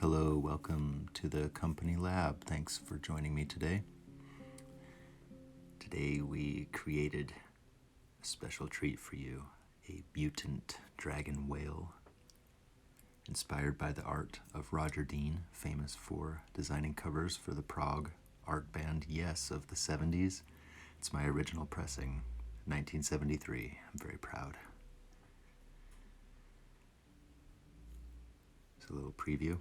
Hello, welcome to the company lab. Thanks for joining me today. Today we created a special treat for you, a mutant dragon whale, inspired by the art of Roger Dean, famous for designing covers for the prog art band Yes of the 70s. It's my original pressing, 1973. I'm very proud. It's a little preview.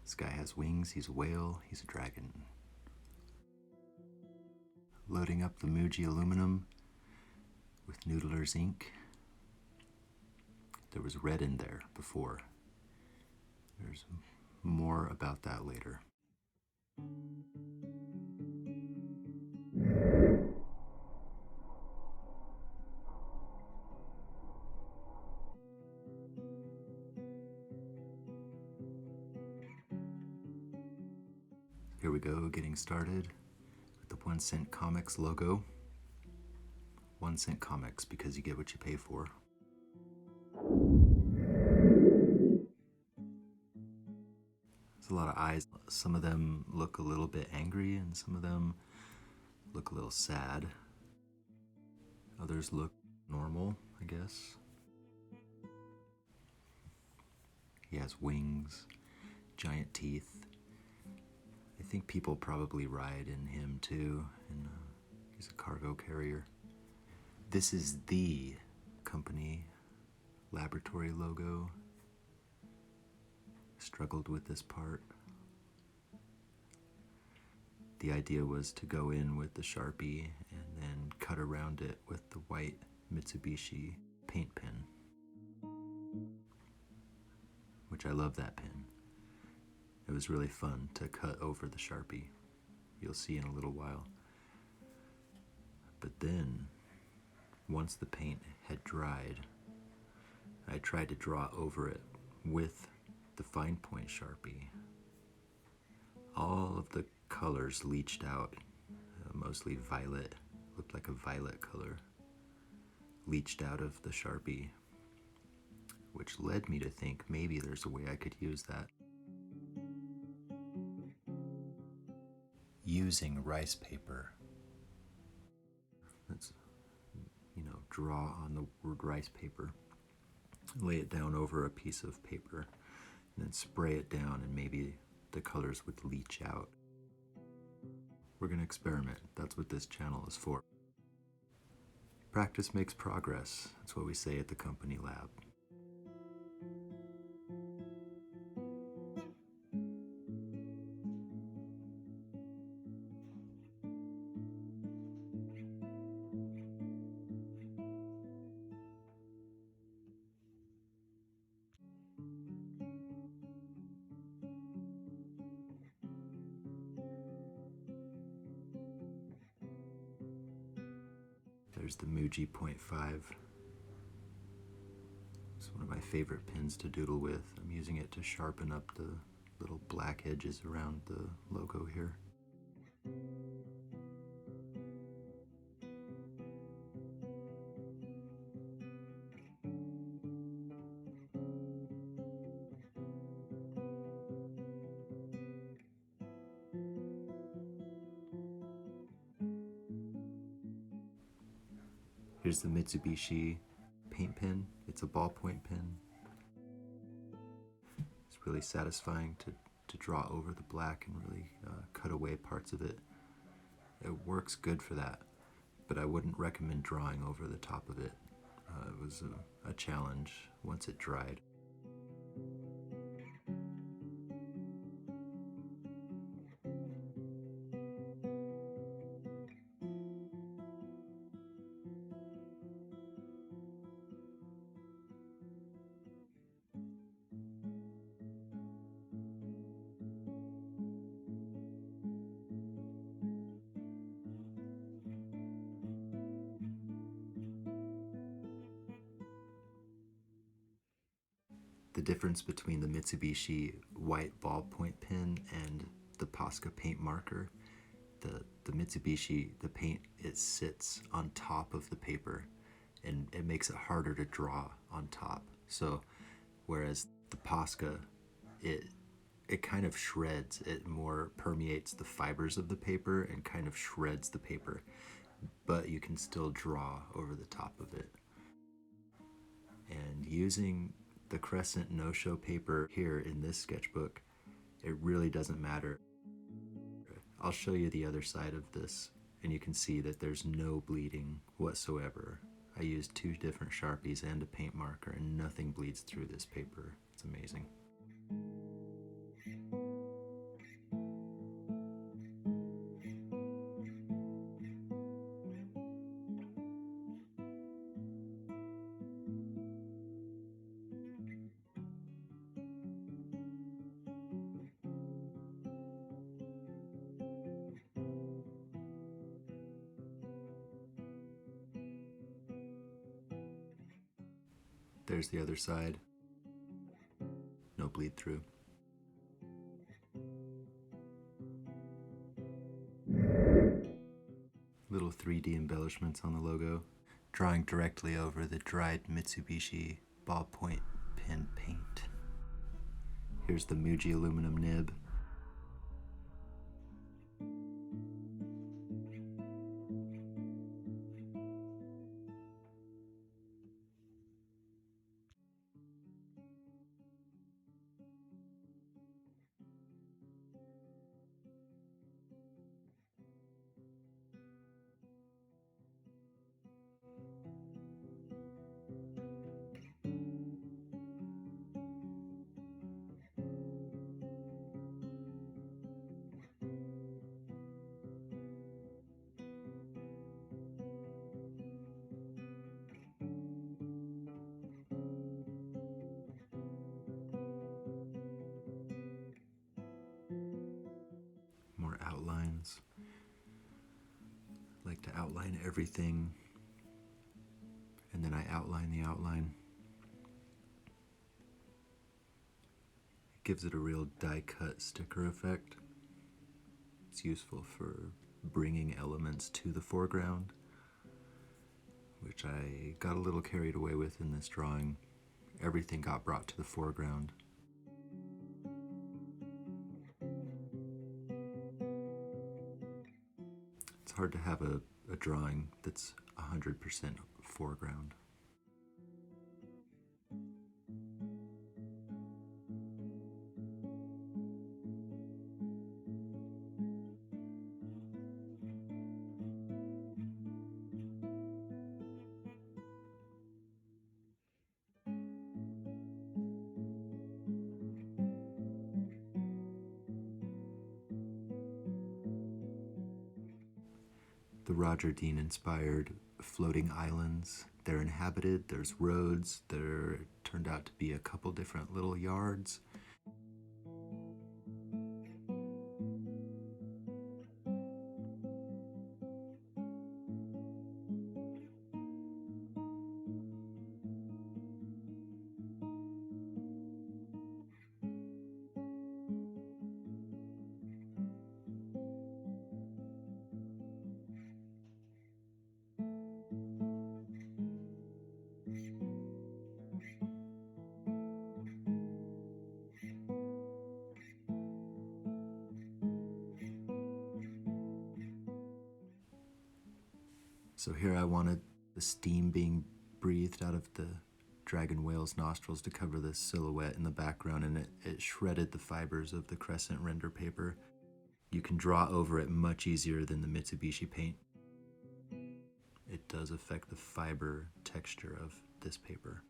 This guy has wings, he's a whale, he's a dragon. Loading up the Muji aluminum with Noodler's ink. There was red in there before. There's more about that later. Here we go, getting started with the 1 cent comics logo. 1 cent comics, because you get what you pay for. There's a lot of eyes. Some of them look a little bit angry and some of them look a little sad. Others look normal, I guess. He has wings, giant teeth. I think people probably ride in him too, and he's a cargo carrier. This is the company laboratory logo. Struggled with this part. The idea was to go in with the Sharpie and then cut around it with the white Mitsubishi paint pen, which I love that pen. It was really fun to cut over the Sharpie. You'll see in a little while. But then, once the paint had dried, I tried to draw over it with the fine point Sharpie. All of the colors leached out, mostly violet, looked like a violet color, leached out of the Sharpie, which led me to think maybe there's a way I could use that. Using rice paper. Let's, draw on the word rice paper. Lay it down over a piece of paper and then spray it down, and maybe the colors would leach out. We're going to experiment. That's what this channel is for. Practice makes progress. That's what we say at the company lab. There's the Muji .5. It's one of my favorite pens to doodle with. I'm using it to sharpen up the little black edges around the logo here. Here's the Mitsubishi paint pen. It's a ballpoint pen. It's really satisfying to draw over the black and really cut away parts of it. It works good for that, but I wouldn't recommend drawing over the top of it. It was a challenge once it dried. The difference between the Mitsubishi white ballpoint pen and the Posca paint marker, the Mitsubishi, the paint, it sits on top of the paper and it makes it harder to draw on top. So whereas the Posca it kind of shreds. It more permeates the fibers of the paper and kind of shreds the paper, but you can still draw over the top of it. And using the crescent no-show paper here in this sketchbook, it really doesn't matter. I'll show you the other side of this, and you can see that there's no bleeding whatsoever. I used 2 different Sharpies and a paint marker, and nothing bleeds through this paper. It's amazing. There's the other side. No bleed through. Little 3D embellishments on the logo. Drawing directly over the dried Mitsubishi ballpoint pen paint. Here's the Muji aluminum nib. More outlines. I like to outline everything, and then I outline the outline. It gives it a real die-cut sticker effect. It's useful for bringing elements to the foreground, which I got a little carried away with in this drawing. Everything got brought to the foreground. It's hard to have a drawing that's 100% foreground. The Roger Dean inspired floating islands. They're inhabited, there's roads, there turned out to be a couple different little yards. So here I wanted the steam being breathed out of the dragon whale's nostrils to cover the silhouette in the background, and it shredded the fibers of the crescent render paper. You can draw over it much easier than the Mitsubishi paint. It does affect the fiber texture of this paper.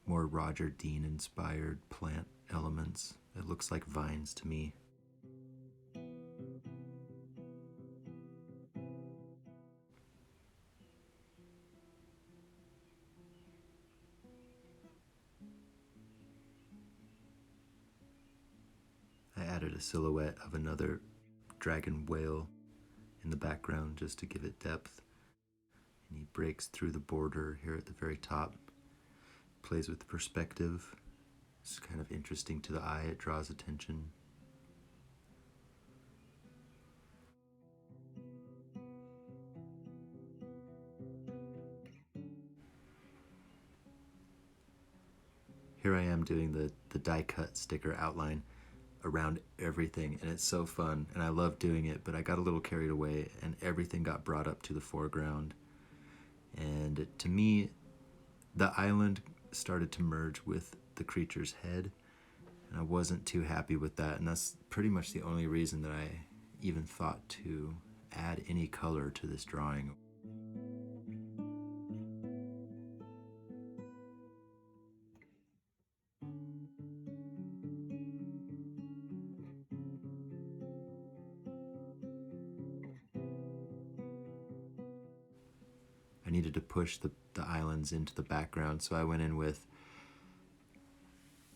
More Roger Dean inspired plant elements. It looks like vines to me. I added a silhouette of another dragon whale in the background just to give it depth. And he breaks through the border here at the very top. Plays with perspective. It's kind of interesting to the eye. It draws attention. here I am doing the die cut sticker outline around everything, and it's so fun and I love doing it, but I got a little carried away and everything got brought up to the foreground. And to me, the island started to merge with the creature's head, and I wasn't too happy with that, and that's pretty much the only reason that I even thought to add any color to this drawing. I needed to push the islands into the background, so I went in with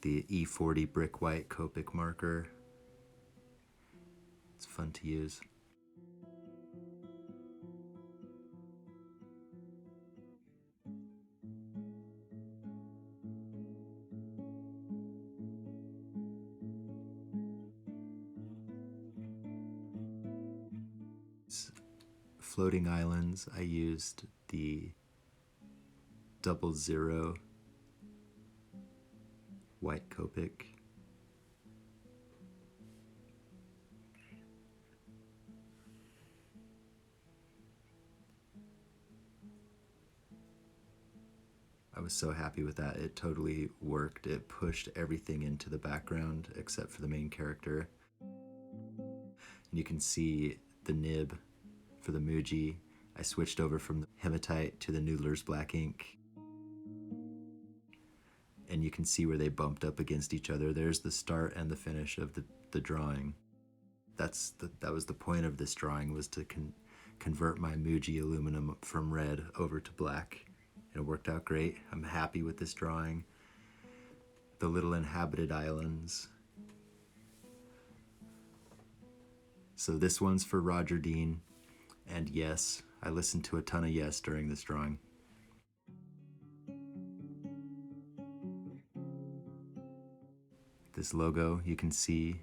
the E40 brick white Copic marker. It's fun to use. Floating islands, I used the 00 white Copic. I was so happy with that. It totally worked. It pushed everything into the background except for the main character. And you can see the nib for the Muji. I switched over from the hematite to the Noodler's black ink. And you can see where they bumped up against each other. There's the start and the finish of the drawing. That was the point of this drawing, was to convert my Muji aluminum from red over to black. It worked out great. I'm happy with this drawing. The little inhabited islands. So this one's for Roger Dean. And yes, I listened to a ton of yes during this drawing. This logo, you can see,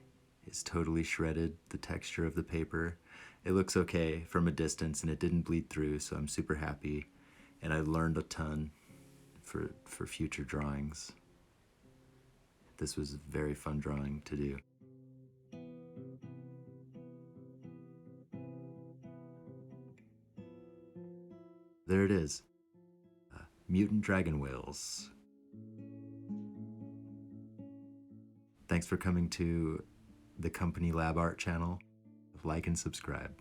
is totally shredded. The texture of the paper, it looks okay from a distance and it didn't bleed through, so I'm super happy. And I learned a ton for future drawings. This was a very fun drawing to do. There it is. Mutant dragon whales. Thanks for coming to the Company Lab Art channel. Like and subscribe.